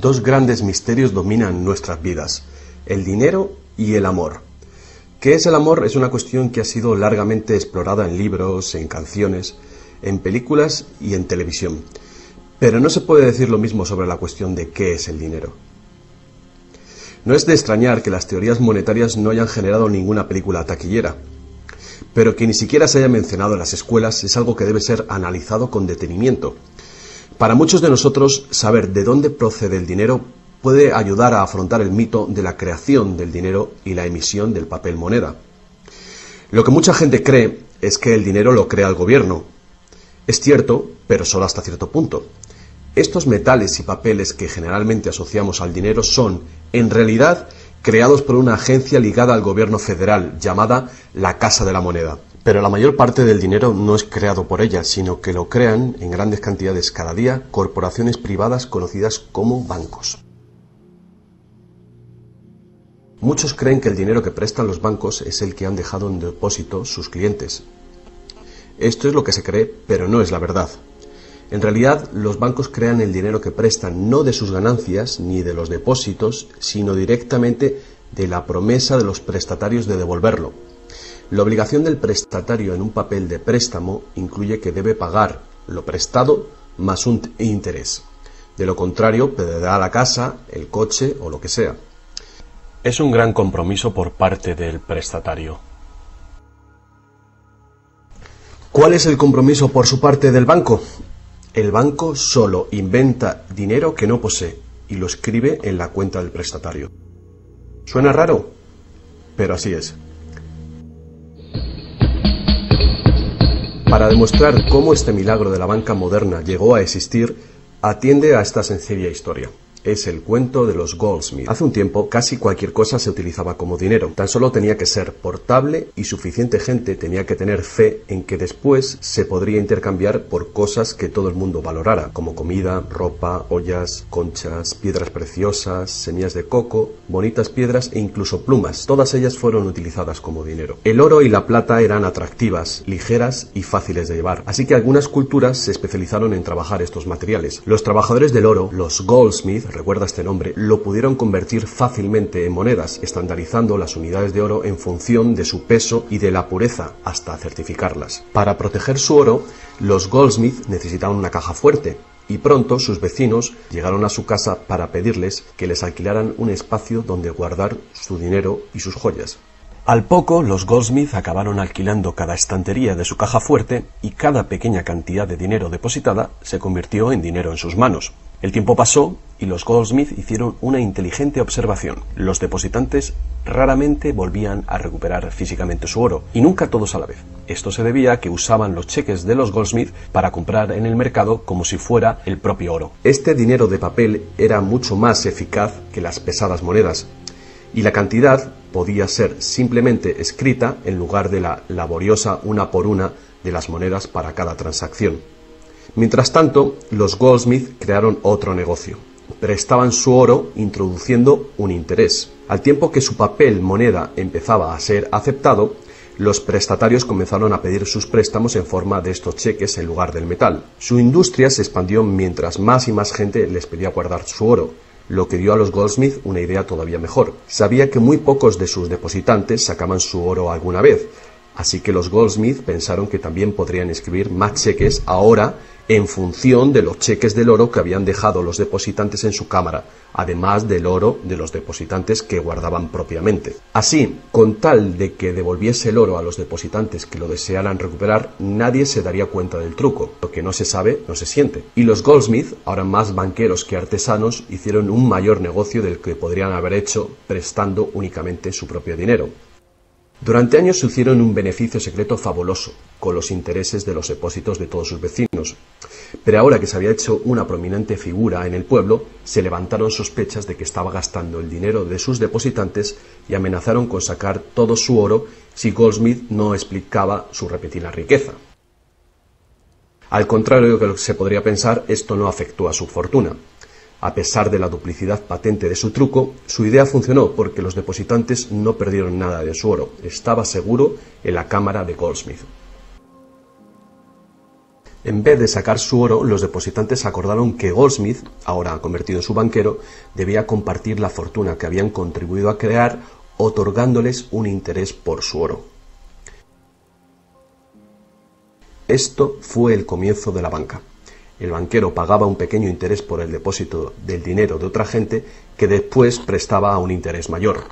Dos grandes misterios dominan nuestras vidas: el dinero y el amor. ¿Qué es el amor? Es una cuestión que ha sido largamente explorada en libros, en canciones, en películas y en televisión. Pero no se puede decir lo mismo sobre la cuestión de qué es el dinero. No es de extrañar que las teorías monetarias no hayan generado ninguna película taquillera, pero que ni siquiera se haya mencionado en las escuelas es algo que debe ser analizado con detenimiento. Para muchos de nosotros, saber de dónde procede el dinero puede ayudar a afrontar el mito de la creación del dinero y la emisión del papel moneda. Lo que mucha gente cree es que el dinero lo crea el gobierno. Es cierto, pero solo hasta cierto punto. Estos metales y papeles que generalmente asociamos al dinero son, en realidad, creados por una agencia ligada al gobierno federal, llamada la Casa de la Moneda. Pero la mayor parte del dinero no es creado por ella, sino que lo crean en grandes cantidades cada día corporaciones privadas conocidas como bancos. Muchos creen que el dinero que prestan los bancos es el que han dejado en depósito sus clientes. Esto es lo que se cree, pero no es la verdad. En realidad, los bancos crean el dinero que prestan no de sus ganancias ni de los depósitos, sino directamente de la promesa de los prestatarios de devolverlo. La obligación del prestatario en un papel de préstamo incluye que debe pagar lo prestado más un interés. De lo contrario, perderá la casa, el coche o lo que sea. Es un gran compromiso por parte del prestatario. ¿Cuál es el compromiso por su parte del banco? El banco solo inventa dinero que no posee y lo escribe en la cuenta del prestatario. ¿Suena raro? Pero así es. Para demostrar cómo este milagro de la banca moderna llegó a existir, atiende a esta sencilla historia. Es el cuento de los Goldsmith. Hace un tiempo casi cualquier cosa se utilizaba como dinero. Tan solo tenía que ser portable y suficiente gente tenía que tener fe en que después se podría intercambiar por cosas que todo el mundo valorara, como comida, ropa, ollas, conchas, piedras preciosas, semillas de coco, bonitas piedras e incluso plumas. Todas ellas fueron utilizadas como dinero. El oro y la plata eran atractivas, ligeras y fáciles de llevar, así que algunas culturas se especializaron en trabajar estos materiales. Los trabajadores del oro, los Goldsmith, recuerda este nombre, lo pudieron convertir fácilmente en monedas, estandarizando las unidades de oro en función de su peso y de la pureza, hasta certificarlas. Para proteger su oro, los Goldsmith necesitaban una caja fuerte, y pronto sus vecinos llegaron a su casa para pedirles que les alquilaran un espacio donde guardar su dinero y sus joyas. Al poco, los Goldsmith acabaron alquilando cada estantería de su caja fuerte y cada pequeña cantidad de dinero depositada se convirtió en dinero en sus manos. El tiempo pasó y los Goldsmith hicieron una inteligente observación. Los depositantes raramente volvían a recuperar físicamente su oro, y nunca todos a la vez. Esto se debía a que usaban los cheques de los Goldsmith para comprar en el mercado como si fuera el propio oro. Este dinero de papel era mucho más eficaz que las pesadas monedas, y la cantidad podía ser simplemente escrita en lugar de la laboriosa una por una de las monedas para cada transacción. Mientras tanto, los Goldsmith crearon otro negocio. Prestaban su oro introduciendo un interés. Al tiempo que su papel moneda empezaba a ser aceptado, los prestatarios comenzaron a pedir sus préstamos en forma de estos cheques en lugar del metal. Su industria se expandió mientras más y más gente les pedía guardar su oro, lo que dio a los Goldsmith una idea todavía mejor. Sabía que muy pocos de sus depositantes sacaban su oro alguna vez, así que los Goldsmith pensaron que también podrían escribir más cheques ahora en función de los cheques del oro que habían dejado los depositantes en su cámara, además del oro de los depositantes que guardaban propiamente. Así, con tal de que devolviese el oro a los depositantes que lo desearan recuperar, nadie se daría cuenta del truco. Lo que no se sabe, no se siente. Y los Goldsmith, ahora más banqueros que artesanos, hicieron un mayor negocio del que podrían haber hecho prestando únicamente su propio dinero. Durante años se hicieron un beneficio secreto fabuloso, con los intereses de los depósitos de todos sus vecinos. Pero ahora que se había hecho una prominente figura en el pueblo, se levantaron sospechas de que estaba gastando el dinero de sus depositantes y amenazaron con sacar todo su oro si Goldsmith no explicaba su repentina riqueza. Al contrario de lo que se podría pensar, esto no afectó a su fortuna. A pesar de la duplicidad patente de su truco, su idea funcionó porque los depositantes no perdieron nada de su oro. Estaba seguro en la cámara de Goldsmith. En vez de sacar su oro, los depositantes acordaron que Goldsmith, ahora convertido en su banquero, debía compartir la fortuna que habían contribuido a crear, otorgándoles un interés por su oro. Esto fue el comienzo de la banca. El banquero pagaba un pequeño interés por el depósito del dinero de otra gente que después prestaba a un interés mayor.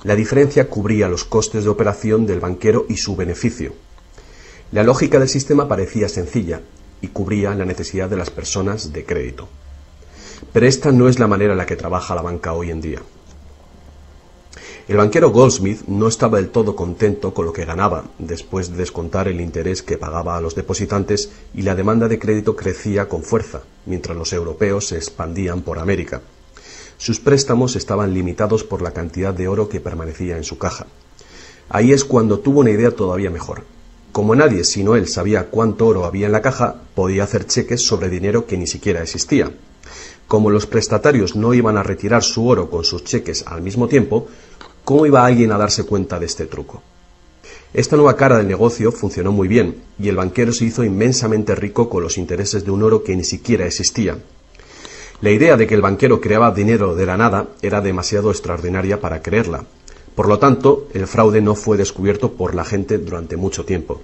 La diferencia cubría los costes de operación del banquero y su beneficio. La lógica del sistema parecía sencilla y cubría la necesidad de las personas de crédito. Pero esta no es la manera en la que trabaja la banca hoy en día. El banquero Goldsmith no estaba del todo contento con lo que ganaba después de descontar el interés que pagaba a los depositantes, y la demanda de crédito crecía con fuerza, mientras los europeos se expandían por América. Sus préstamos estaban limitados por la cantidad de oro que permanecía en su caja. Ahí es cuando tuvo una idea todavía mejor. Como nadie sino él sabía cuánto oro había en la caja, podía hacer cheques sobre dinero que ni siquiera existía. Como los prestatarios no iban a retirar su oro con sus cheques al mismo tiempo, ¿cómo iba alguien a darse cuenta de este truco? Esta nueva cara del negocio funcionó muy bien, y el banquero se hizo inmensamente rico con los intereses de un oro que ni siquiera existía. La idea de que el banquero creaba dinero de la nada era demasiado extraordinaria para creerla. Por lo tanto, el fraude no fue descubierto por la gente durante mucho tiempo.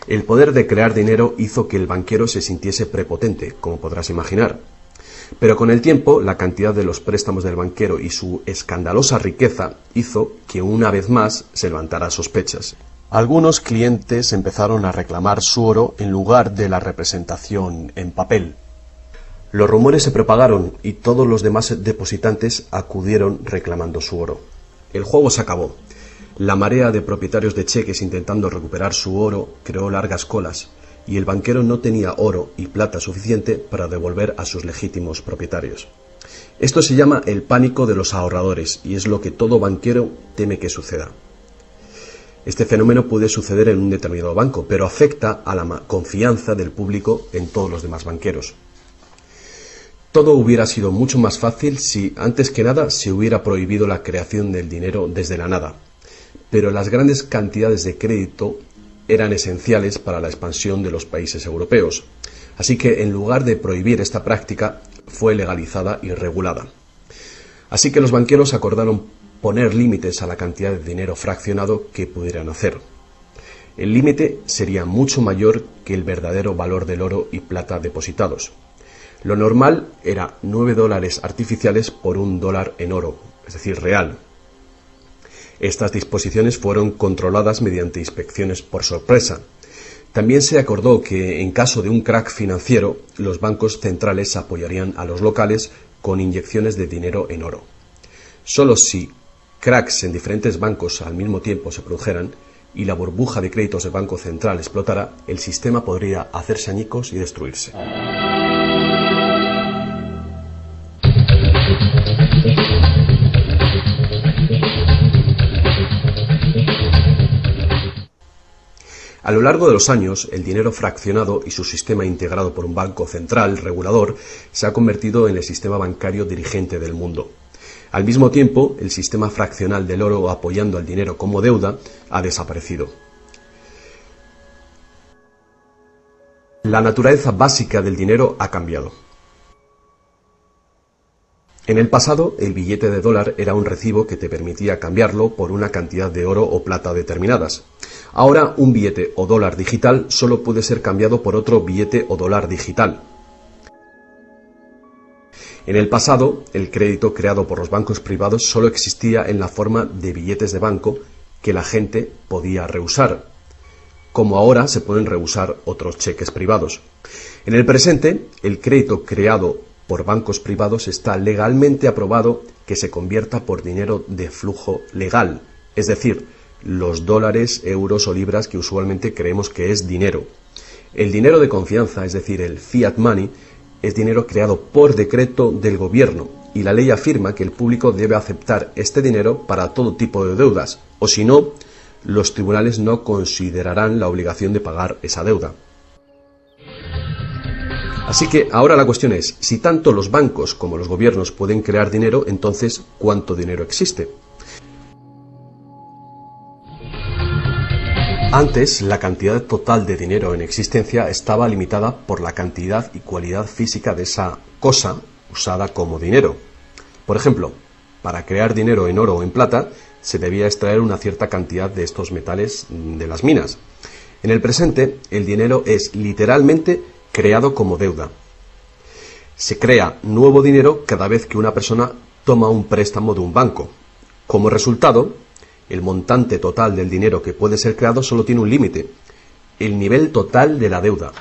El poder de crear dinero hizo que el banquero se sintiese prepotente, como podrás imaginar. Pero con el tiempo, la cantidad de los préstamos del banquero y su escandalosa riqueza hizo que una vez más se levantara sospechas. Algunos clientes empezaron a reclamar su oro en lugar de la representación en papel. Los rumores se propagaron y todos los demás depositantes acudieron reclamando su oro. El juego se acabó. La marea de propietarios de cheques intentando recuperar su oro creó largas colas, y el banquero no tenía oro y plata suficiente para devolver a sus legítimos propietarios. Esto se llama el pánico de los ahorradores, y es lo que todo banquero teme que suceda. Este fenómeno puede suceder en un determinado banco, pero afecta a la confianza del público en todos los demás banqueros. Todo hubiera sido mucho más fácil si, antes que nada, se hubiera prohibido la creación del dinero desde la nada. Pero las grandes cantidades de crédito eran esenciales para la expansión de los países europeos. Así que, en lugar de prohibir esta práctica, fue legalizada y regulada. Así que los banqueros acordaron poner límites a la cantidad de dinero fraccionado que pudieran hacer. El límite sería mucho mayor que el verdadero valor del oro y plata depositados. Lo normal era $9 artificiales por $1 en oro, es decir, real. Estas disposiciones fueron controladas mediante inspecciones por sorpresa. También se acordó que, en caso de un crack financiero, los bancos centrales apoyarían a los locales con inyecciones de dinero en oro. Solo si cracks en diferentes bancos al mismo tiempo se produjeran y la burbuja de créditos del Banco Central explotara, el sistema podría hacerse añicos y destruirse. A lo largo de los años, el dinero fraccionado y su sistema integrado por un banco central regulador se ha convertido en el sistema bancario dirigente del mundo. Al mismo tiempo, el sistema fraccional del oro apoyando al dinero como deuda ha desaparecido. La naturaleza básica del dinero ha cambiado. En el pasado, el billete de dólar era un recibo que te permitía cambiarlo por una cantidad de oro o plata determinadas. Ahora, un billete o dólar digital solo puede ser cambiado por otro billete o dólar digital. En el pasado, el crédito creado por los bancos privados solo existía en la forma de billetes de banco que la gente podía rehusar, como ahora se pueden rehusar otros cheques privados. En el presente, el crédito creado por bancos privados está legalmente aprobado que se convierta por dinero de flujo legal, es decir, los dólares, euros o libras que usualmente creemos que es dinero. El dinero de confianza, es decir, el fiat money, es dinero creado por decreto del gobierno, y la ley afirma que el público debe aceptar este dinero para todo tipo de deudas, o si no, los tribunales no considerarán la obligación de pagar esa deuda. Así que ahora la cuestión es, si tanto los bancos como los gobiernos pueden crear dinero, entonces, ¿cuánto dinero existe? Antes, la cantidad total de dinero en existencia estaba limitada por la cantidad y cualidad física de esa cosa usada como dinero. Por ejemplo, para crear dinero en oro o en plata, se debía extraer una cierta cantidad de estos metales de las minas. En el presente, el dinero es literalmente creado como deuda. Se crea nuevo dinero cada vez que una persona toma un préstamo de un banco. Como resultado, el montante total del dinero que puede ser creado solo tiene un límite: el nivel total de la deuda.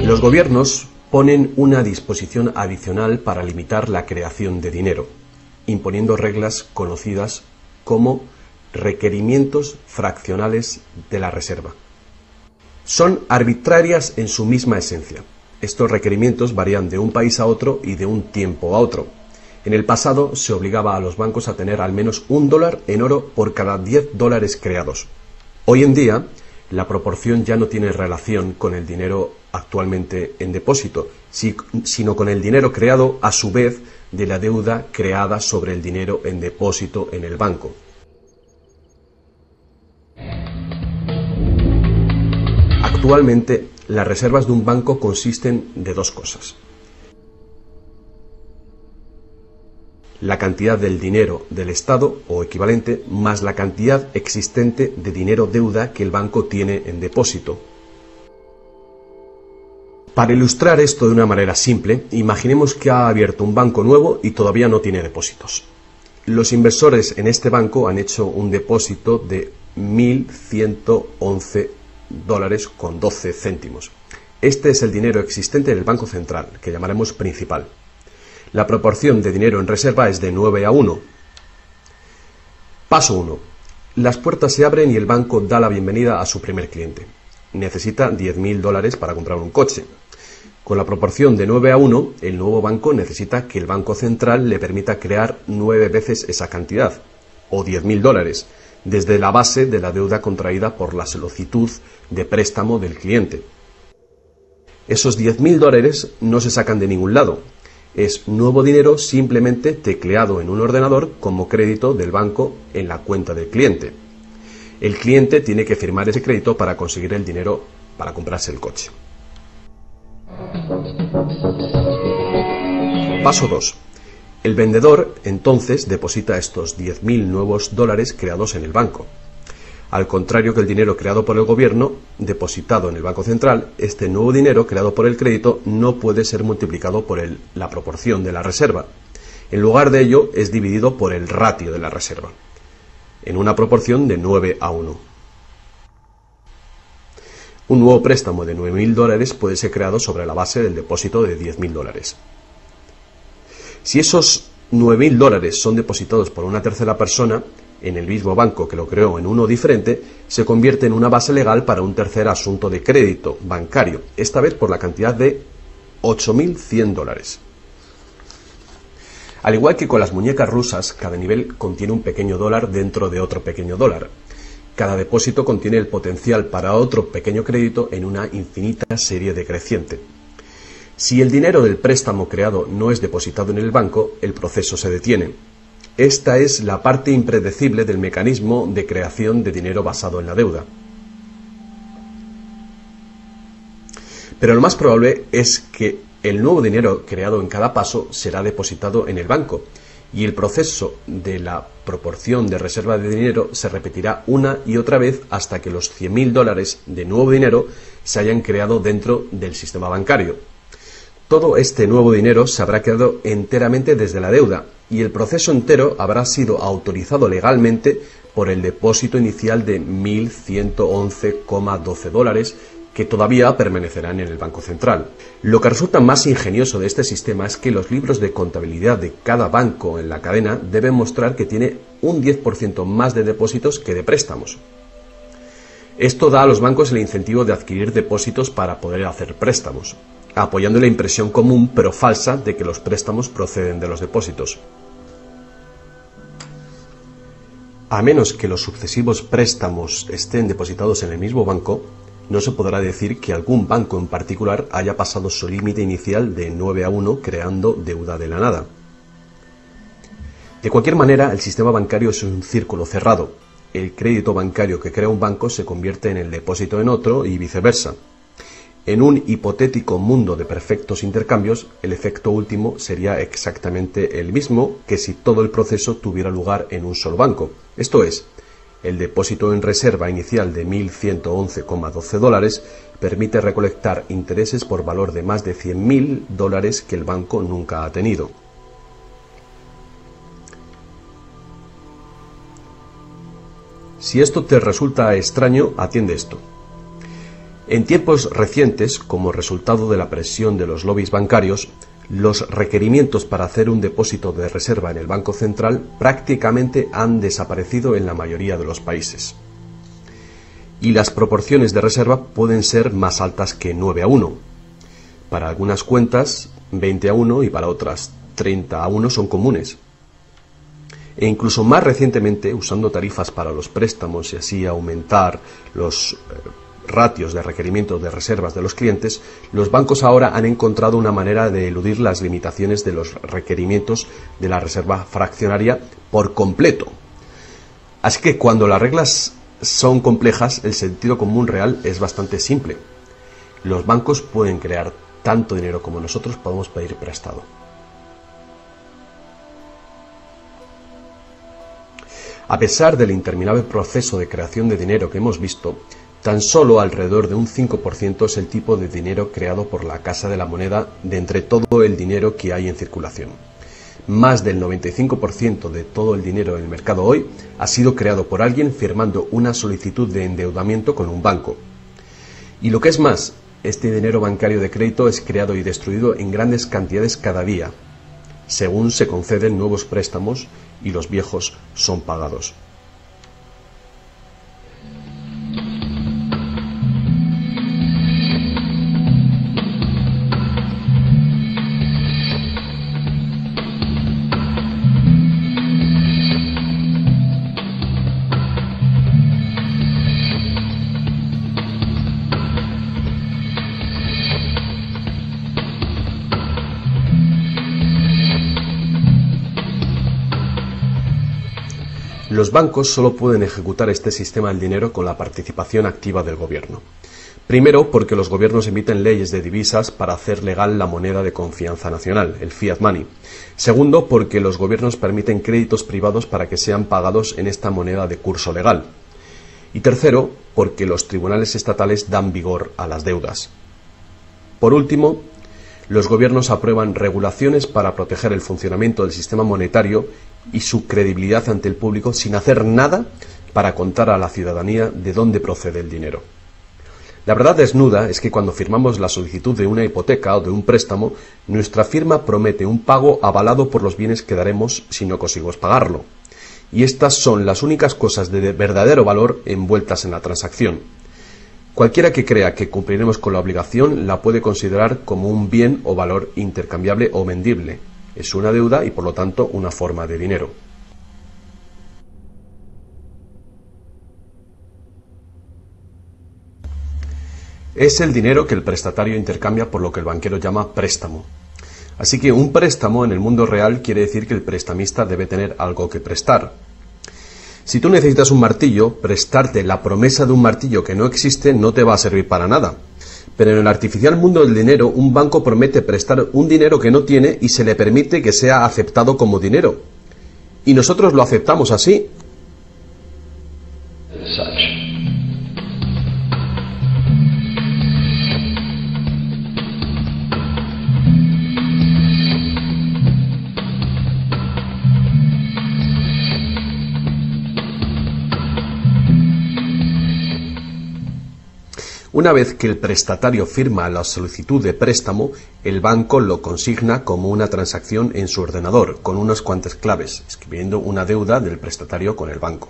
Los gobiernos ponen una disposición adicional para limitar la creación de dinero, imponiendo reglas conocidas como requerimientos fraccionales de la reserva. Son arbitrarias en su misma esencia. Estos requerimientos varían de un país a otro y de un tiempo a otro. En el pasado se obligaba a los bancos a tener al menos $1 en oro por cada $10 creados. Hoy en día, la proporción ya no tiene relación con el dinero actualmente en depósito, sino con el dinero creado a su vez de la deuda creada sobre el dinero en depósito en el banco. Actualmente, las reservas de un banco consisten de dos cosas: la cantidad del dinero del Estado o equivalente más la cantidad existente de dinero deuda que el banco tiene en depósito. Para ilustrar esto de una manera simple, imaginemos que ha abierto un banco nuevo y todavía no tiene depósitos. Los inversores en este banco han hecho un depósito de $1.111,12. Este es el dinero existente en el Banco Central, que llamaremos principal. La proporción de dinero en reserva es de 9:1. Paso 1. Las puertas se abren y el banco da la bienvenida a su primer cliente. Necesita $10.000 para comprar un coche. Con la proporción de 9:1, el nuevo banco necesita que el Banco Central le permita crear 9 veces esa cantidad, o $10.000, desde la base de la deuda contraída por la solicitud de préstamo del cliente. Esos $10.000 no se sacan de ningún lado. Es nuevo dinero simplemente tecleado en un ordenador como crédito del banco en la cuenta del cliente. El cliente tiene que firmar ese crédito para conseguir el dinero para comprarse el coche. Paso 2. El vendedor entonces deposita estos 10.000 nuevos dólares creados en el banco. Al contrario que el dinero creado por el gobierno, depositado en el Banco Central, este nuevo dinero creado por el crédito no puede ser multiplicado por la proporción de la reserva. En lugar de ello, es dividido por el ratio de la reserva, en una proporción de 9:1. Un nuevo préstamo de $9.000 puede ser creado sobre la base del depósito de $10.000. Si esos $9.000 son depositados por una tercera persona en el mismo banco que lo creó en uno diferente, se convierte en una base legal para un tercer asunto de crédito bancario, esta vez por la cantidad de $8.100. Al igual que con las muñecas rusas, cada nivel contiene un pequeño dólar dentro de otro pequeño dólar. Cada depósito contiene el potencial para otro pequeño crédito en una infinita serie decreciente. Si el dinero del préstamo creado no es depositado en el banco, el proceso se detiene. Esta es la parte impredecible del mecanismo de creación de dinero basado en la deuda. Pero lo más probable es que el nuevo dinero creado en cada paso será depositado en el banco, y el proceso de la proporción de reserva de dinero se repetirá una y otra vez hasta que los $100.000 de nuevo dinero se hayan creado dentro del sistema bancario. Todo este nuevo dinero se habrá creado enteramente desde la deuda, y el proceso entero habrá sido autorizado legalmente por el depósito inicial de $1.111,12 que todavía permanecerán en el Banco Central. Lo que resulta más ingenioso de este sistema es que los libros de contabilidad de cada banco en la cadena deben mostrar que tiene un 10% más de depósitos que de préstamos. Esto da a los bancos el incentivo de adquirir depósitos para poder hacer préstamos, apoyando la impresión común pero falsa de que los préstamos proceden de los depósitos. A menos que los sucesivos préstamos estén depositados en el mismo banco, no se podrá decir que algún banco en particular haya pasado su límite inicial de 9-1 creando deuda de la nada. De cualquier manera, el sistema bancario es un círculo cerrado. El crédito bancario que crea un banco se convierte en el depósito en otro y viceversa. En un hipotético mundo de perfectos intercambios, el efecto último sería exactamente el mismo que si todo el proceso tuviera lugar en un solo banco. Esto es, el depósito en reserva inicial de $1.111,12 permite recolectar intereses por valor de más de $100.000 que el banco nunca ha tenido. Si esto te resulta extraño, atiende esto. En tiempos recientes, como resultado de la presión de los lobbies bancarios, los requerimientos para hacer un depósito de reserva en el Banco Central prácticamente han desaparecido en la mayoría de los países. Y las proporciones de reserva pueden ser más altas que 9-1. Para algunas cuentas, 20-1 y para otras 30-1 son comunes. E incluso más recientemente, usando tarifas para los préstamos y así aumentar los ratios de requerimientos de reservas de los clientes, los bancos ahora han encontrado una manera de eludir las limitaciones de los requerimientos de la reserva fraccionaria por completo. Así que cuando las reglas son complejas, el sentido común real es bastante simple. Los bancos pueden crear tanto dinero como nosotros podemos pedir prestado. A pesar del interminable proceso de creación de dinero que hemos visto, tan solo alrededor de un 5% es el tipo de dinero creado por la Casa de la Moneda de entre todo el dinero que hay en circulación. Más del 95% de todo el dinero en el mercado hoy ha sido creado por alguien firmando una solicitud de endeudamiento con un banco. Y lo que es más, este dinero bancario de crédito es creado y destruido en grandes cantidades cada día, según se conceden nuevos préstamos y los viejos son pagados. Los bancos solo pueden ejecutar este sistema del dinero con la participación activa del gobierno. Primero, porque los gobiernos emiten leyes de divisas para hacer legal la moneda de confianza nacional, el fiat money. Segundo, porque los gobiernos permiten créditos privados para que sean pagados en esta moneda de curso legal. Y tercero, porque los tribunales estatales dan vigor a las deudas. Por último, los gobiernos aprueban regulaciones para proteger el funcionamiento del sistema monetario y su credibilidad ante el público sin hacer nada para contar a la ciudadanía de dónde procede el dinero. La verdad desnuda es que cuando firmamos la solicitud de una hipoteca o de un préstamo, nuestra firma promete un pago avalado por los bienes que daremos si no conseguimos pagarlo. Y estas son las únicas cosas de verdadero valor envueltas en la transacción. Cualquiera que crea que cumpliremos con la obligación la puede considerar como un bien o valor intercambiable o vendible. Es una deuda y por lo tanto una forma de dinero. Es el dinero que el prestatario intercambia por lo que el banquero llama préstamo. Así que un préstamo en el mundo real quiere decir que el prestamista debe tener algo que prestar. Si tú necesitas un martillo, prestarte la promesa de un martillo que no existe no te va a servir para nada. Pero en el artificial mundo del dinero, un banco promete prestar un dinero que no tiene y se le permite que sea aceptado como dinero. Y nosotros lo aceptamos así. Una vez que el prestatario firma la solicitud de préstamo, el banco lo consigna como una transacción en su ordenador, con unas cuantas claves, escribiendo una deuda del prestatario con el banco.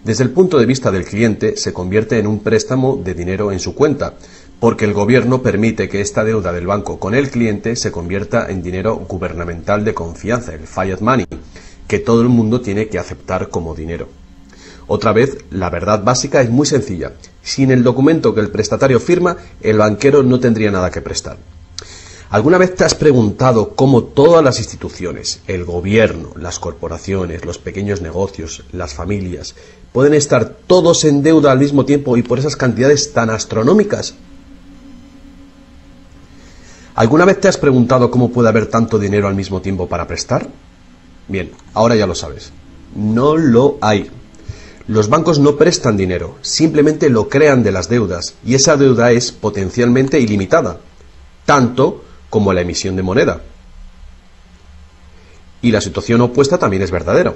Desde el punto de vista del cliente, se convierte en un préstamo de dinero en su cuenta, porque el gobierno permite que esta deuda del banco con el cliente se convierta en dinero gubernamental de confianza, el fiat money, que todo el mundo tiene que aceptar como dinero. Otra vez, la verdad básica es muy sencilla. Sin el documento que el prestatario firma, el banquero no tendría nada que prestar. ¿Alguna vez te has preguntado cómo todas las instituciones, el gobierno, las corporaciones, los pequeños negocios, las familias, pueden estar todos en deuda al mismo tiempo y por esas cantidades tan astronómicas? ¿Alguna vez te has preguntado cómo puede haber tanto dinero al mismo tiempo para prestar? Bien, ahora ya lo sabes. No lo hay. Los bancos no prestan dinero, simplemente lo crean de las deudas, y esa deuda es potencialmente ilimitada, tanto como la emisión de moneda. Y la situación opuesta también es verdadera.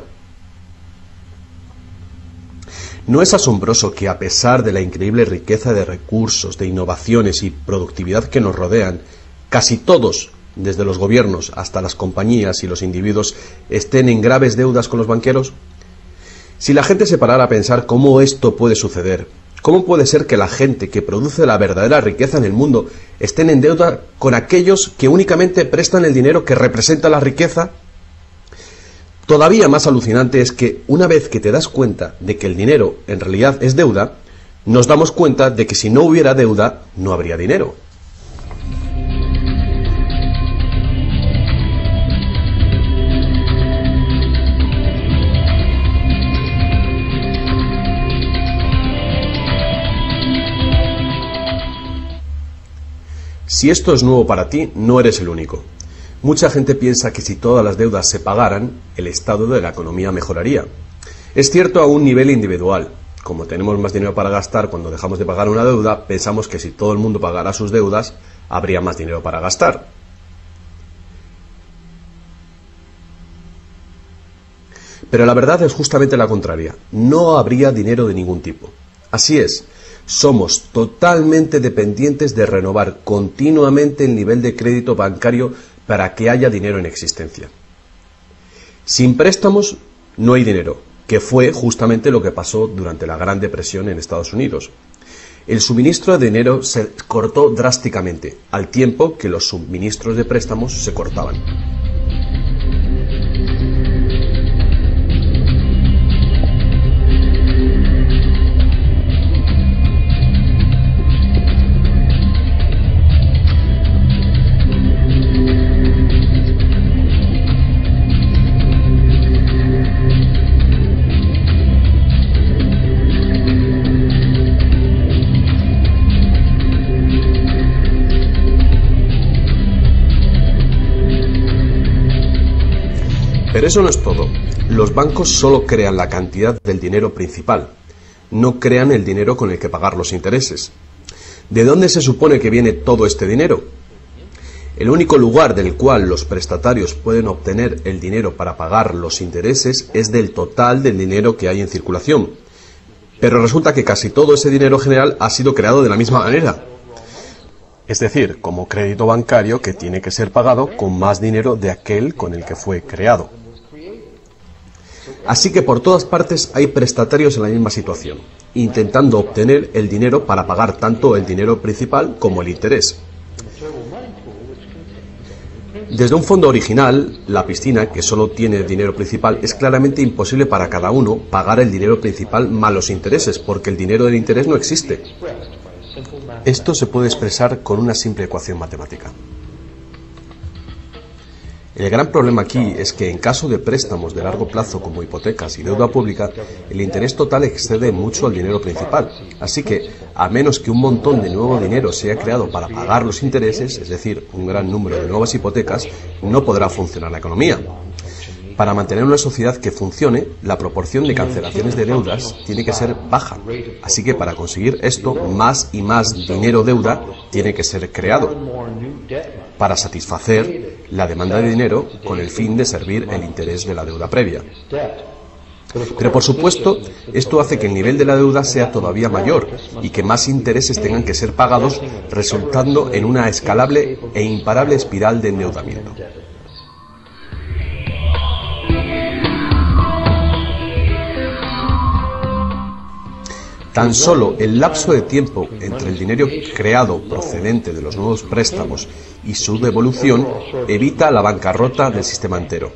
¿No es asombroso que a pesar de la increíble riqueza de recursos, de innovaciones y productividad que nos rodean, casi todos, desde los gobiernos hasta las compañías y los individuos, estén en graves deudas con los banqueros? Si la gente se parara a pensar cómo esto puede suceder, ¿cómo puede ser que la gente que produce la verdadera riqueza en el mundo estén en deuda con aquellos que únicamente prestan el dinero que representa la riqueza? Todavía más alucinante es que una vez que te das cuenta de que el dinero en realidad es deuda, nos damos cuenta de que si no hubiera deuda, no habría dinero. Si esto es nuevo para ti, no eres el único. Mucha gente piensa que si todas las deudas se pagaran, el estado de la economía mejoraría. Es cierto a un nivel individual. Como tenemos más dinero para gastar cuando dejamos de pagar una deuda, pensamos que si todo el mundo pagara sus deudas, habría más dinero para gastar. Pero la verdad es justamente la contraria. No habría dinero de ningún tipo. Así es. Somos totalmente dependientes de renovar continuamente el nivel de crédito bancario para que haya dinero en existencia. Sin préstamos no hay dinero, que fue justamente lo que pasó durante la Gran Depresión en Estados Unidos. El suministro de dinero se cortó drásticamente, al tiempo que los suministros de préstamos se cortaban. Pero eso no es todo. Los bancos solo crean la cantidad del dinero principal. No crean el dinero con el que pagar los intereses. ¿De dónde se supone que viene todo este dinero? El único lugar del cual los prestatarios pueden obtener el dinero para pagar los intereses es del total del dinero que hay en circulación. Pero resulta que casi todo ese dinero general ha sido creado de la misma manera. Es decir, como crédito bancario que tiene que ser pagado con más dinero de aquel con el que fue creado. Así que por todas partes hay prestatarios en la misma situación, intentando obtener el dinero para pagar tanto el dinero principal como el interés. Desde un fondo original, la piscina, que solo tiene dinero principal, es claramente imposible para cada uno pagar el dinero principal más los intereses, porque el dinero del interés no existe. Esto se puede expresar con una simple ecuación matemática. El gran problema aquí es que en caso de préstamos de largo plazo como hipotecas y deuda pública, el interés total excede mucho al dinero principal. Así que, a menos que un montón de nuevo dinero sea creado para pagar los intereses, es decir, un gran número de nuevas hipotecas, no podrá funcionar la economía. Para mantener una sociedad que funcione, la proporción de cancelaciones de deudas tiene que ser baja. Así que para conseguir esto, más y más dinero deuda tiene que ser creado para satisfacer la demanda de dinero con el fin de servir el interés de la deuda previa. Pero por supuesto, esto hace que el nivel de la deuda sea todavía mayor y que más intereses tengan que ser pagados, resultando en una escalable e imparable espiral de endeudamiento. Tan solo el lapso de tiempo entre el dinero creado procedente de los nuevos préstamos y su devolución evita la bancarrota del sistema entero.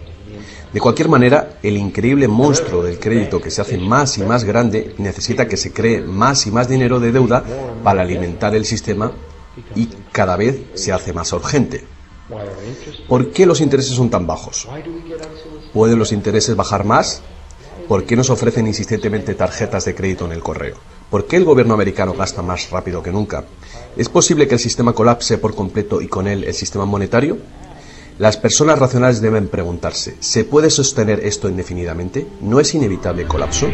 De cualquier manera, el increíble monstruo del crédito que se hace más y más grande necesita que se cree más y más dinero de deuda para alimentar el sistema y cada vez se hace más urgente. ¿Por qué los intereses son tan bajos? ¿Pueden los intereses bajar más? ¿Por qué nos ofrecen insistentemente tarjetas de crédito en el correo? ¿Por qué el gobierno americano gasta más rápido que nunca? ¿Es posible que el sistema colapse por completo y con él el sistema monetario? Las personas racionales deben preguntarse, ¿se puede sostener esto indefinidamente? ¿No es inevitable el colapso?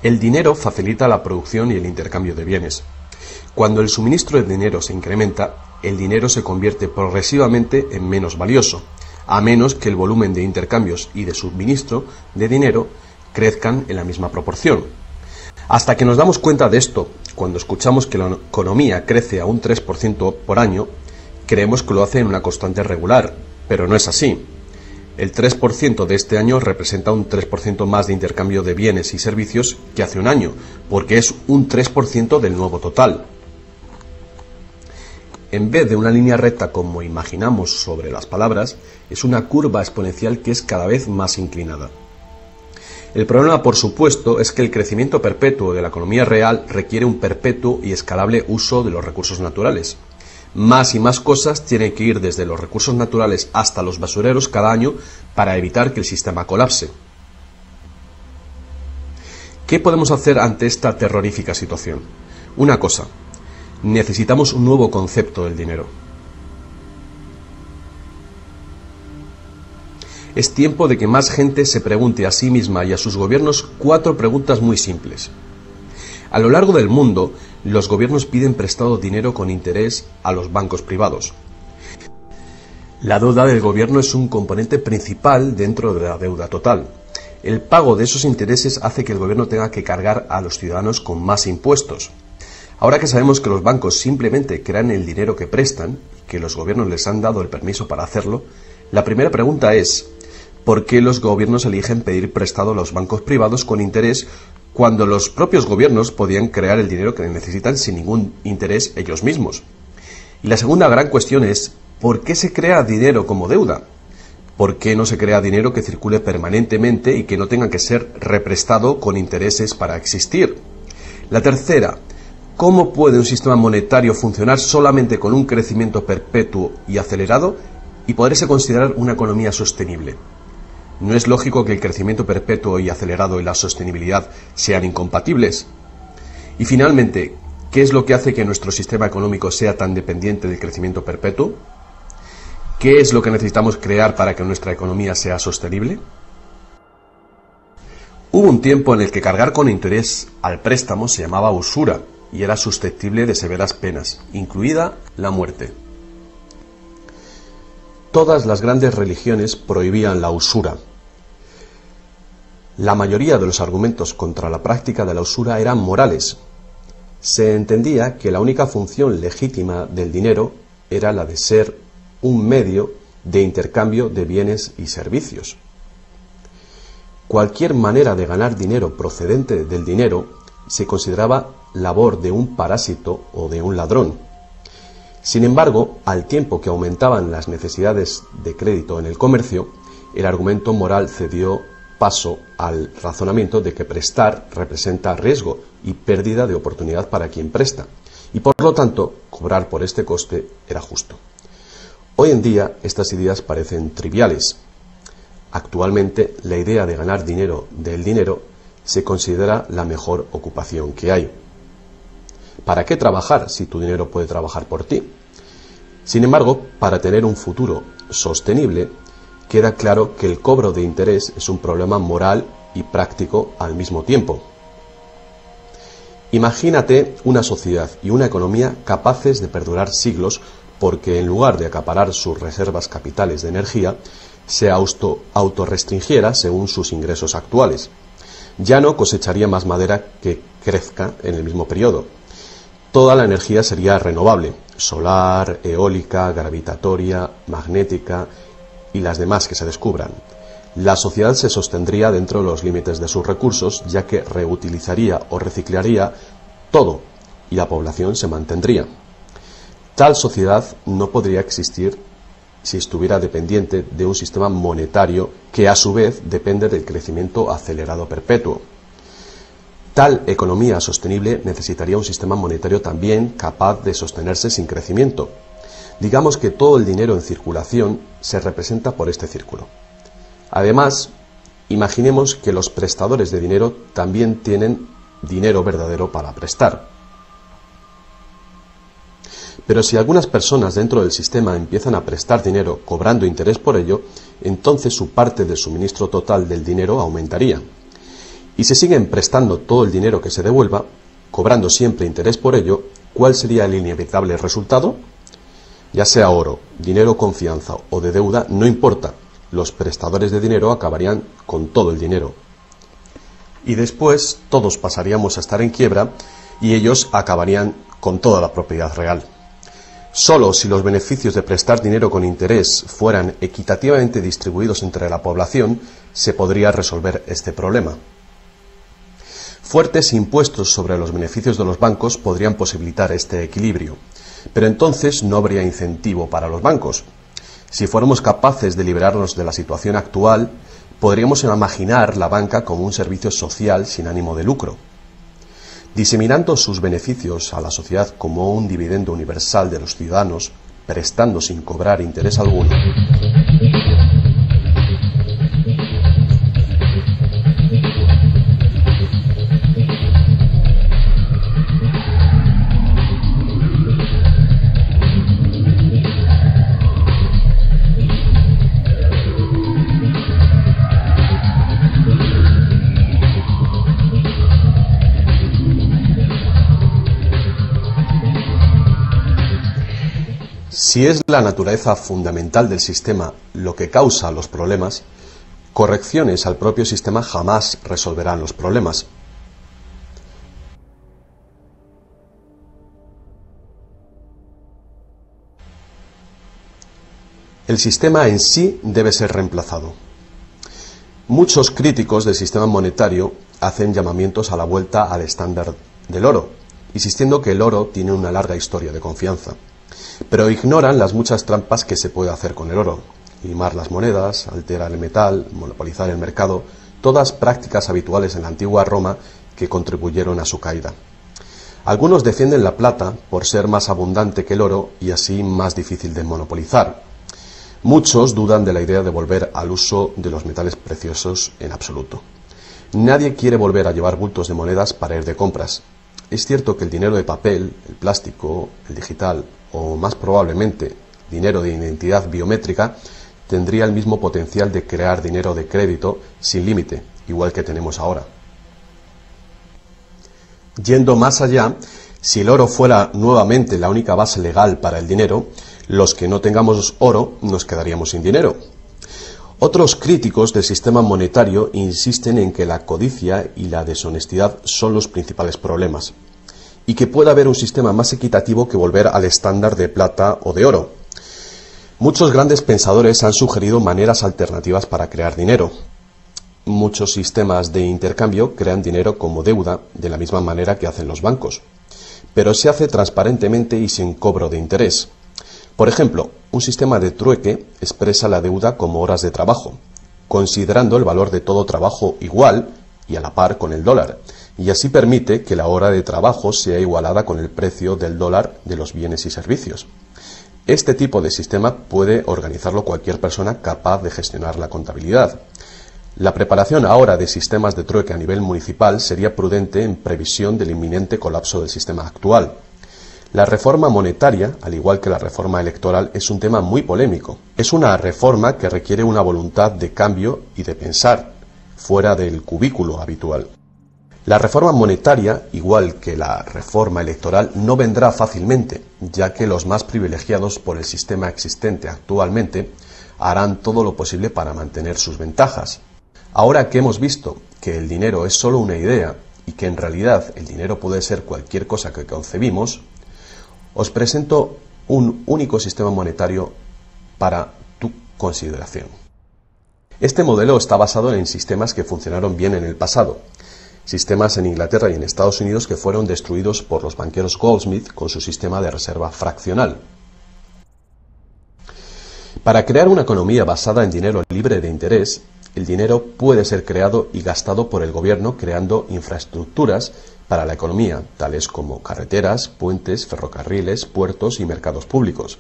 El dinero facilita la producción y el intercambio de bienes. Cuando el suministro de dinero se incrementa, el dinero se convierte progresivamente en menos valioso, a menos que el volumen de intercambios y de suministro de dinero crezcan en la misma proporción. Hasta que nos damos cuenta de esto, cuando escuchamos que la economía crece a un 3% por año, creemos que lo hace en una constante regular, pero no es así. El 3% de este año representa un 3% más de intercambio de bienes y servicios que hace un año, porque es un 3% del nuevo total. En vez de una línea recta como imaginamos sobre las palabras, es una curva exponencial que es cada vez más inclinada. El problema, por supuesto, es que el crecimiento perpetuo de la economía real requiere un perpetuo y escalable uso de los recursos naturales. Más y más cosas tienen que ir desde los recursos naturales hasta los basureros cada año para evitar que el sistema colapse. ¿Qué podemos hacer ante esta terrorífica situación? Una cosa. Necesitamos un nuevo concepto del dinero. Es tiempo de que más gente se pregunte a sí misma y a sus gobiernos 4 preguntas muy simples. A lo largo del mundo, los gobiernos piden prestado dinero con interés a los bancos privados. La deuda del gobierno es un componente principal dentro de la deuda total. El pago de esos intereses hace que el gobierno tenga que cargar a los ciudadanos con más impuestos. Ahora que sabemos que los bancos simplemente crean el dinero que prestan, que los gobiernos les han dado el permiso para hacerlo, la primera pregunta es, ¿por qué los gobiernos eligen pedir prestado a los bancos privados con interés cuando los propios gobiernos podían crear el dinero que necesitan sin ningún interés ellos mismos? Y la segunda gran cuestión es, ¿por qué se crea dinero como deuda? ¿Por qué no se crea dinero que circule permanentemente y que no tenga que ser represtado con intereses para existir? La tercera, ¿cómo puede un sistema monetario funcionar solamente con un crecimiento perpetuo y acelerado y poderse considerar una economía sostenible? ¿No es lógico que el crecimiento perpetuo y acelerado y la sostenibilidad sean incompatibles? Y finalmente, ¿qué es lo que hace que nuestro sistema económico sea tan dependiente del crecimiento perpetuo? ¿Qué es lo que necesitamos crear para que nuestra economía sea sostenible? Hubo un tiempo en el que cargar con interés al préstamo se llamaba usura y era susceptible de severas penas, incluida la muerte. Todas las grandes religiones prohibían la usura. La mayoría de los argumentos contra la práctica de la usura eran morales. Se entendía que la única función legítima del dinero era la de ser un medio de intercambio de bienes y servicios. Cualquier manera de ganar dinero procedente del dinero se consideraba labor de un parásito o de un ladrón. Sin embargo, al tiempo que aumentaban las necesidades de crédito en el comercio, el argumento moral cedió paso al razonamiento de que prestar representa riesgo y pérdida de oportunidad para quien presta, y por lo tanto, cobrar por este coste era justo. Hoy en día, estas ideas parecen triviales. Actualmente, la idea de ganar dinero del dinero se considera la mejor ocupación que hay. ¿Para qué trabajar si tu dinero puede trabajar por ti? Sin embargo, para tener un futuro sostenible, queda claro que el cobro de interés es un problema moral y práctico al mismo tiempo. Imagínate una sociedad y una economía capaces de perdurar siglos porque en lugar de acaparar sus reservas capitales de energía, se autorrestringiera según sus ingresos actuales. Ya no cosecharía más madera que crezca en el mismo periodo. Toda la energía sería renovable, solar, eólica, gravitatoria, magnética, y las demás que se descubran. La sociedad se sostendría dentro de los límites de sus recursos, ya que reutilizaría o reciclaría todo y la población se mantendría. Tal sociedad no podría existir si estuviera dependiente de un sistema monetario que a su vez depende del crecimiento acelerado perpetuo. Tal economía sostenible necesitaría un sistema monetario también capaz de sostenerse sin crecimiento. Digamos que todo el dinero en circulación se representa por este círculo. Además, imaginemos que los prestadores de dinero también tienen dinero verdadero para prestar. Pero si algunas personas dentro del sistema empiezan a prestar dinero cobrando interés por ello, entonces su parte del suministro total del dinero aumentaría. Y si siguen prestando todo el dinero que se devuelva, cobrando siempre interés por ello, ¿cuál sería el inevitable resultado? Ya sea oro, dinero confianza o de deuda, no importa, los prestadores de dinero acabarían con todo el dinero. Y después todos pasaríamos a estar en quiebra y ellos acabarían con toda la propiedad real. Solo si los beneficios de prestar dinero con interés fueran equitativamente distribuidos entre la población, se podría resolver este problema. Fuertes impuestos sobre los beneficios de los bancos podrían posibilitar este equilibrio, pero entonces no habría incentivo para los bancos. Si fuéramos capaces de liberarnos de la situación actual, podríamos imaginar la banca como un servicio social sin ánimo de lucro. Diseminando sus beneficios a la sociedad como un dividendo universal de los ciudadanos, prestando sin cobrar interés alguno. Si es la naturaleza fundamental del sistema lo que causa los problemas, correcciones al propio sistema jamás resolverán los problemas. El sistema en sí debe ser reemplazado. Muchos críticos del sistema monetario hacen llamamientos a la vuelta al estándar del oro, insistiendo que el oro tiene una larga historia de confianza. Pero ignoran las muchas trampas que se puede hacer con el oro: limar las monedas, alterar el metal, monopolizar el mercado, todas prácticas habituales en la antigua Roma que contribuyeron a su caída. Algunos defienden la plata por ser más abundante que el oro y así más difícil de monopolizar. Muchos dudan de la idea de volver al uso de los metales preciosos en absoluto. Nadie quiere volver a llevar bultos de monedas para ir de compras. Es cierto que el dinero de papel, el plástico, el digital o más probablemente dinero de identidad biométrica tendría el mismo potencial de crear dinero de crédito sin límite, igual que tenemos ahora. Yendo más allá, si el oro fuera nuevamente la única base legal para el dinero, los que no tengamos oro nos quedaríamos sin dinero. Otros críticos del sistema monetario insisten en que la codicia y la deshonestidad son los principales problemas, y que puede haber un sistema más equitativo que volver al estándar de plata o de oro. Muchos grandes pensadores han sugerido maneras alternativas para crear dinero. Muchos sistemas de intercambio crean dinero como deuda, de la misma manera que hacen los bancos, pero se hace transparentemente y sin cobro de interés. Por ejemplo, un sistema de trueque expresa la deuda como horas de trabajo, considerando el valor de todo trabajo igual y a la par con el dólar, y así permite que la hora de trabajo sea igualada con el precio del dólar de los bienes y servicios. Este tipo de sistema puede organizarlo cualquier persona capaz de gestionar la contabilidad. La preparación ahora de sistemas de trueque a nivel municipal sería prudente en previsión del inminente colapso del sistema actual. La reforma monetaria, al igual que la reforma electoral, es un tema muy polémico. Es una reforma que requiere una voluntad de cambio y de pensar, fuera del cubículo habitual. La reforma monetaria, igual que la reforma electoral, no vendrá fácilmente, ya que los más privilegiados por el sistema existente actualmente harán todo lo posible para mantener sus ventajas. Ahora que hemos visto que el dinero es solo una idea y que en realidad el dinero puede ser cualquier cosa que concebimos, os presento un único sistema monetario para tu consideración. Este modelo está basado en sistemas que funcionaron bien en el pasado, sistemas en Inglaterra y en Estados Unidos que fueron destruidos por los banqueros Goldsmith con su sistema de reserva fraccional. Para crear una economía basada en dinero libre de interés, el dinero puede ser creado y gastado por el gobierno creando infraestructuras para la economía, tales como carreteras, puentes, ferrocarriles, puertos y mercados públicos.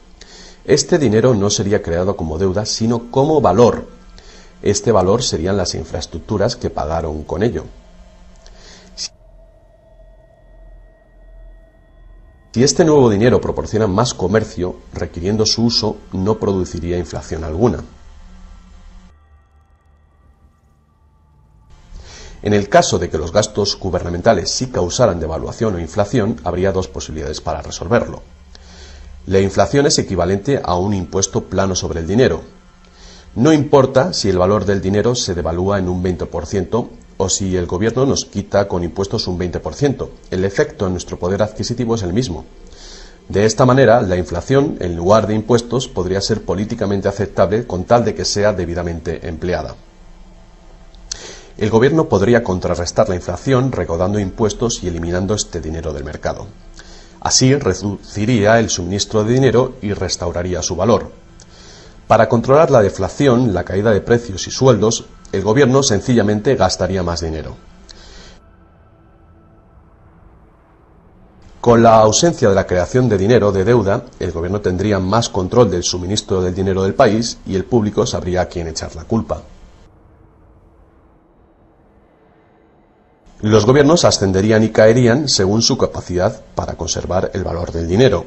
Este dinero no sería creado como deuda, sino como valor. Este valor serían las infraestructuras que pagaron con ello. Si este nuevo dinero proporciona más comercio, requiriendo su uso, no produciría inflación alguna. En el caso de que los gastos gubernamentales sí causaran devaluación o inflación, habría dos posibilidades para resolverlo. La inflación es equivalente a un impuesto plano sobre el dinero. No importa si el valor del dinero se devalúa en un 20% o si el gobierno nos quita con impuestos un 20%. El efecto en nuestro poder adquisitivo es el mismo. De esta manera, la inflación, en lugar de impuestos, podría ser políticamente aceptable con tal de que sea debidamente empleada. El gobierno podría contrarrestar la inflación recaudando impuestos y eliminando este dinero del mercado. Así reduciría el suministro de dinero y restauraría su valor. Para controlar la deflación, la caída de precios y sueldos, el gobierno sencillamente gastaría más dinero. Con la ausencia de la creación de dinero de deuda, el gobierno tendría más control del suministro del dinero del país y el público sabría a quién echar la culpa. Los gobiernos ascenderían y caerían según su capacidad para conservar el valor del dinero.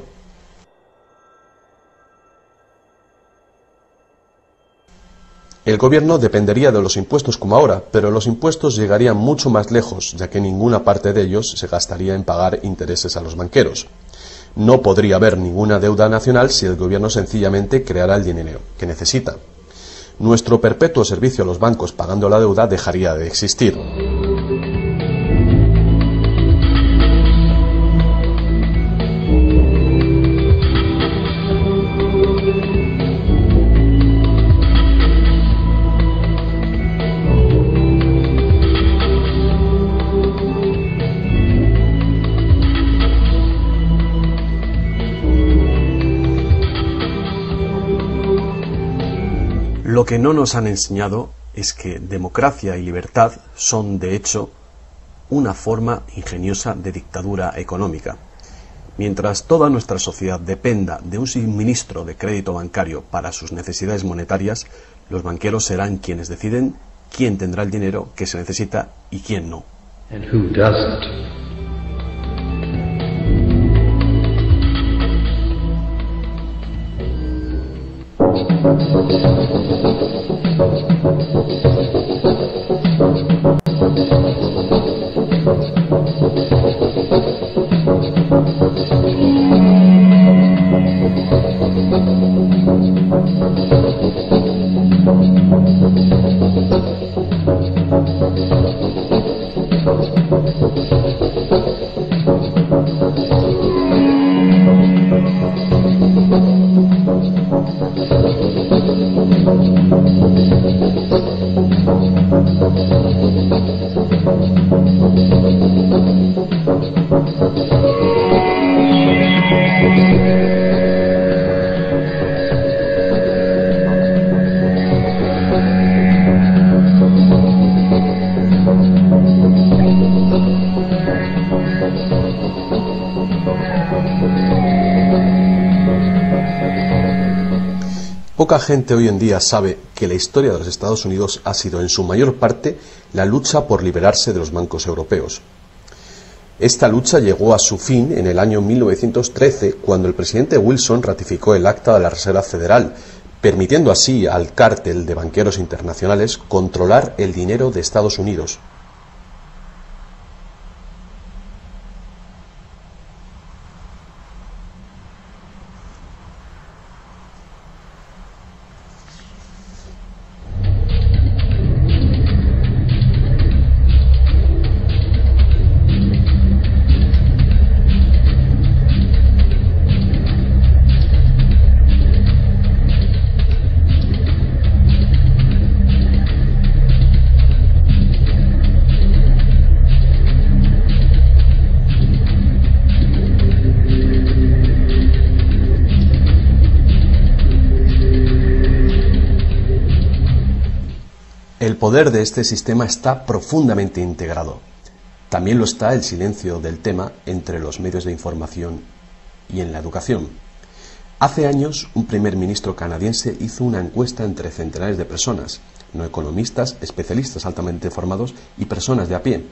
El gobierno dependería de los impuestos como ahora, pero los impuestos llegarían mucho más lejos, ya que ninguna parte de ellos se gastaría en pagar intereses a los banqueros. No podría haber ninguna deuda nacional si el gobierno sencillamente creara el dinero que necesita. Nuestro perpetuo servicio a los bancos pagando la deuda dejaría de existir. Lo que no nos han enseñado es que democracia y libertad son, de hecho, una forma ingeniosa de dictadura económica. Mientras toda nuestra sociedad dependa de un suministro de crédito bancario para sus necesidades monetarias, los banqueros serán quienes deciden quién tendrá el dinero que se necesita y quién no. And who doesn't? Poca gente hoy en día sabe que la historia de los Estados Unidos ha sido en su mayor parte la lucha por liberarse de los bancos europeos. Esta lucha llegó a su fin en el año 1913, cuando el presidente Wilson ratificó el Acta de la Reserva Federal, permitiendo así al cártel de banqueros internacionales controlar el dinero de Estados Unidos. El poder de este sistema está profundamente integrado. También lo está el silencio del tema entre los medios de información y en la educación. Hace años, un primer ministro canadiense hizo una encuesta entre centenares de personas, no economistas, especialistas altamente formados y personas de a pie.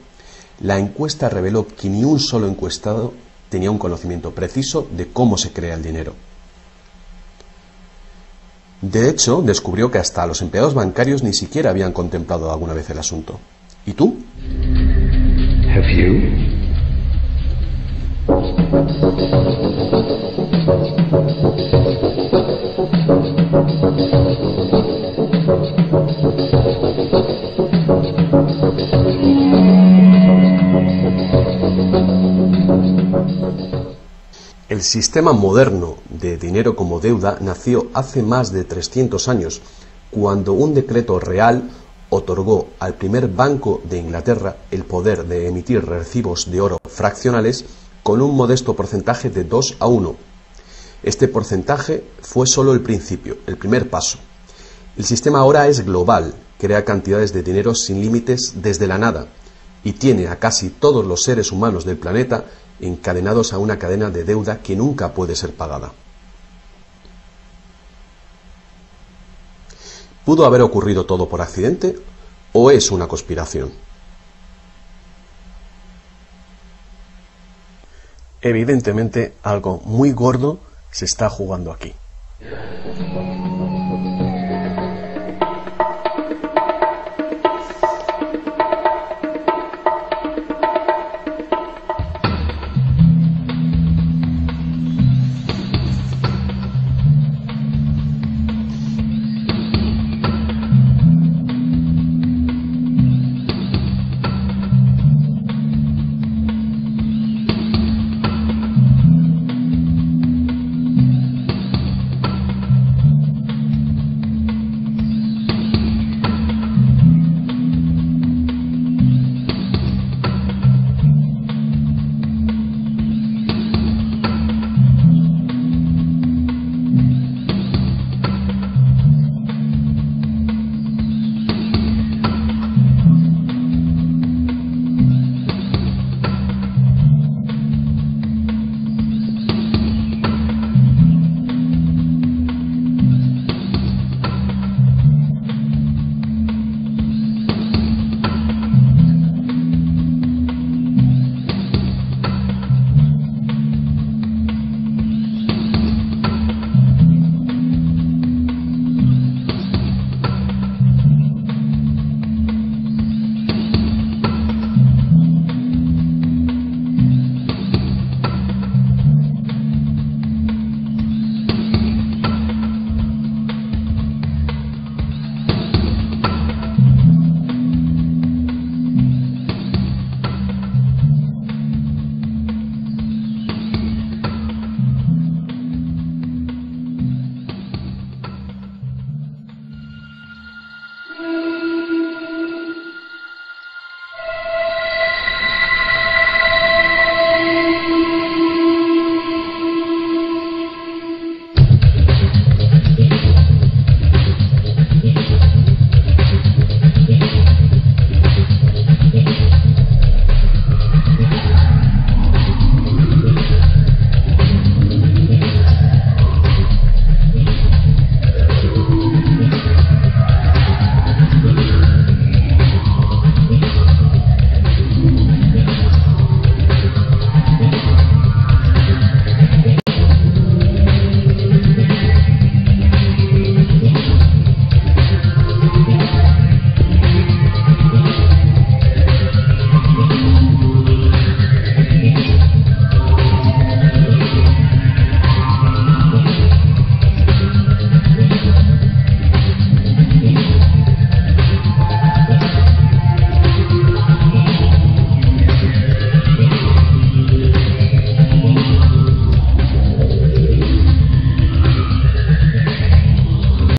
La encuesta reveló que ni un solo encuestado tenía un conocimiento preciso de cómo se crea el dinero. De hecho, descubrió que hasta los empleados bancarios ni siquiera habían contemplado alguna vez el asunto. ¿Y tú? Have you? El sistema moderno de dinero como deuda nació hace más de 300 años, cuando un decreto real otorgó al primer Banco de Inglaterra el poder de emitir recibos de oro fraccionales con un modesto porcentaje de 2:1. Este porcentaje fue solo el principio, el primer paso. El sistema ahora es global, crea cantidades de dinero sin límites desde la nada y tiene a casi todos los seres humanos del planeta encadenados a una cadena de deuda que nunca puede ser pagada. ¿Pudo haber ocurrido todo por accidente o es una conspiración? Evidentemente, algo muy gordo se está jugando aquí.